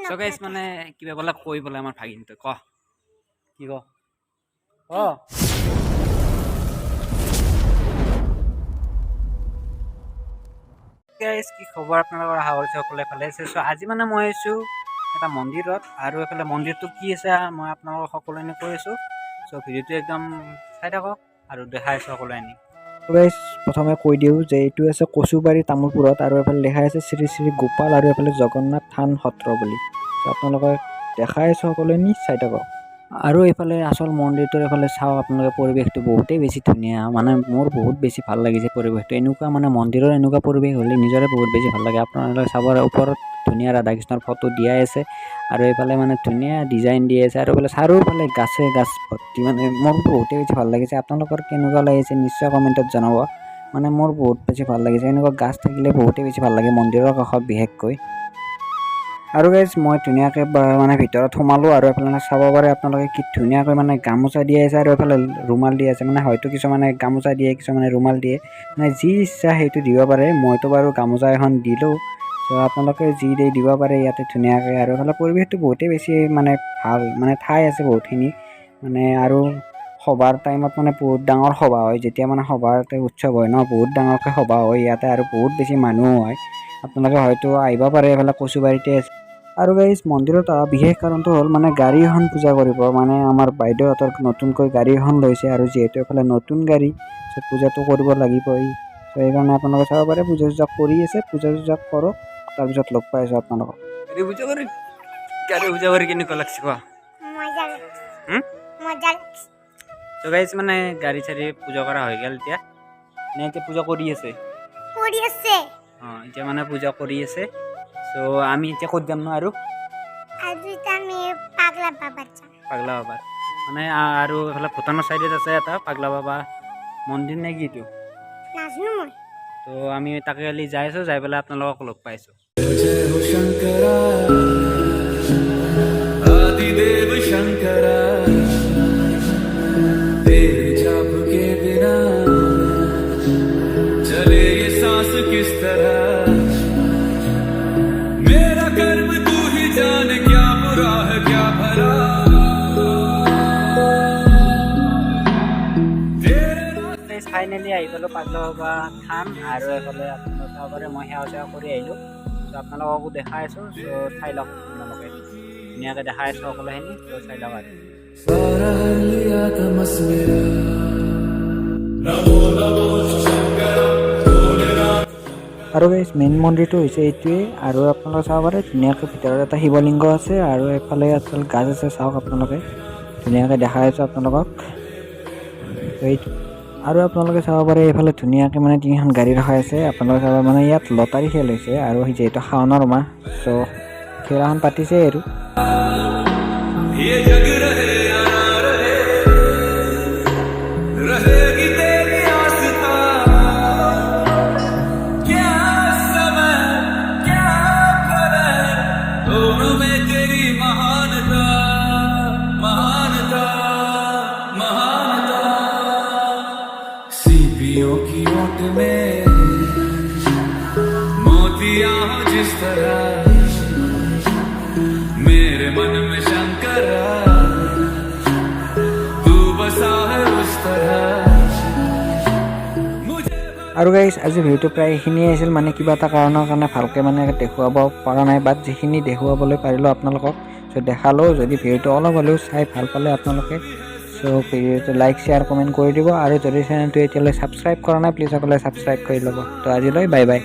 So guys মানে কিবা বলা কই বলা আমাৰ ভাগিন তো ক কি ক গাইস কি খবৰ আপোনালোকৰ আশা কৰিছো সকলোৱে ভালে আছে সো আজি মানে মই আছো এটা মন্দিৰত আৰু এফালে মন্দিৰটো কি আছে মই আপোনালোকক সকলোৱে কৈ আছো সো ভিডিওটো একদম চাই থাকক আৰু দেখাই আছো সকলোৱে গাইস প্ৰথমে কৈ দিও যে এইটো আছে কচুবাৰী তামুলপুৰত আৰু এফালে লেখা আছে শ্ৰী শ্ৰী গোপাল আৰু এফালে জগন্নাথ থান সত্ৰ বুলি আপোনালোকক দেখাই আছো সকলোৱে চাই থাকক আৰু এফালে আসল মন্দিৰটোৰ এফালে চাও আপোনালোকে পৰিবেশটো বহুতেই বেছি ধুনীয়া মানে মোৰ বহুত বেছি ভাল লাগিছে পৰিবেশটো এনেকুৱা মানে মন্দিৰৰ এনেকুৱা পৰিবেশ হ'লে নিজৰে বহুত বেছি ভাল লাগে আপোনালোকে চাবৰ ওপৰত ধুনীয়া ৰাধা কৃষ্ণৰ ফটো দিয়াই আছে আৰু এফালে মানে ধুনীয়া ডিজাইন দি আছে আৰু এফালে চাৰিওফালে গাছে গাছ ভৰ্তি মানে মোৰ বহুতেই বেছি ভাল লাগিছে আপোনালোকৰ কেনেকুৱা লাগিছে নিশ্চয় কমেণ্টত জনাব মানে মোৰ বহুত বেছি ভাল লাগিছে এনেকুৱা গাছ থাকিলে বহুতেই বেছি ভাল লাগে মন্দিৰৰ কাষত বিশেষকৈ আৰু গাইজ মই ধুনীয়াকৈ মানে ভিতৰত সোমালোঁ আৰু এফালে চাব পাৰে আপোনালোকে কি ধুনীয়াকৈ মানে গামোচা দি আছে আৰু এফালে ৰুমাল দি আছে মানে হয়তো কিছুমানে গামোচা দিয়ে কিছুমানে ৰুমাল দিয়ে মানে যি ইচ্ছা সেইটো দিব পাৰে মইতো বাৰু গামোচা এখন দিলোঁ তো আপোনালোকে যি দিব পাৰে ইয়াতে ধুনীয়াকৈ আৰু এফালে পৰিৱেশটো বহুতেই বেছি মানে ভাল মানে ঠাই আছে বহুতখিনি মানে আৰু সভাৰ টাইমত মানে বহুত ডাঙৰ সভা হয় যেতিয়া মানে সভাৰ উৎসৱ হয় ন বহুত ডাঙৰকৈ সভা হয় ইয়াতে আৰু বহুত বেছি মানুহ হয় আপোনালোকে হয়তো আহিব পাৰে এফালে কচুবাৰীতে আছে আৰু গাইজ মন্দিৰত বিশেষ কাৰণটো হ'ল মানে গাড়ী এখন পূজা কৰিব মানে আমাৰ বাইদেউহঁতৰ নতুনকৈ গাড়ী এখন লৈছে আৰু যিহেতু এফালে নতুন গাড়ী পূজাটো কৰিব লাগিবই সেইকাৰণে আপোনালোকে চাব পাৰে পূজা চূজা কৰি আছে পূজা চূজা কৰক তাৰপিছত লগ পাই আছোঁ আপোনালোকক গাড়ী পূজা কৰি কেনেকুৱা লাগছে কোৱা তো গাইজ মানে গাড়ী চাড়ী পূজা কৰা হৈ গ'ল এতিয়া নে এতিয়া পূজা কৰি আছে এতিয়া মানে পূজা কৰি আছে সো আমি এতিয়া ক'ত যাম ন আৰু পাগলা বাবা মানে আৰু এফালে ভূটানৰ চাইডত আছে এটা পাগলা বাবা মন্দিৰ নে কি এইটো তো আমি তাকে কালি যাই আছোঁ যাই পেলাই আপোনালোকক লগ পাইছোঁ ফাইনেলি আহি পালোঁ পাগলা বাবা থান আৰু এফালে আপোনালোকে চাব পাৰে মই সেৱা কৰি আহিলোঁ ত' আপোনালোককো দেখাই আছোঁ ত' চাই লওক আপোনালোকে ধুনীয়াকৈ দেখাই আছোঁ সকলোখিনি ত' চাই লওক আৰু গাইজ মেইন মন্দিৰটো হৈছে এইটোৱে আৰু আপোনালোকে চাব পাৰে ধুনীয়াকৈ ভিতৰত এটা শিৱলিংগ আছে আৰু এফালে এফালে গাছ আছে চাওক আপোনালোকে ধুনীয়াকৈ দেখাই আছোঁ আপোনালোকক এইটো আৰু আপোনালোকে চাব পাৰে এইফালে ধুনীয়াকৈ মানে তিনিখন গাড়ী ৰখাই আছে আপোনালোকে চাব মানে ইয়াত লটাৰী খেল হৈছে আৰু যিহেতু শাওনৰ মাহ চ' খেলাখন পাতিছে আৰু की ओट में मोतिया जिस तरह मेरे मन में शंकर तू बसा है उस तरह আৰু গাইজ আজি ভিডিঅ'টো প্ৰায় এইখিনিয়ে আছিল মানে কিবা এটা কাৰণৰ কাৰণে ভালকৈ মানে দেখুৱাব পৰা নাই বাট যিখিনি দেখুৱাবলৈ পাৰিলোঁ আপোনালোকক চ' দেখালেও যদি ভিডিঅ'টো অলপ হ'লেও চাই ভাল পালে আপোনালোকে চ' ভিডিঅ'টো লাইক শ্বেয়াৰ কমেণ্ট কৰি দিব আৰু যদি চেনেলটো এতিয়ালৈ ছাবস্ক্ৰাইব কৰা নাই প্লিজ সকলোৱে ছাবস্ক্ৰাইব কৰি ল'ব তো আজিলৈ বাই বাই।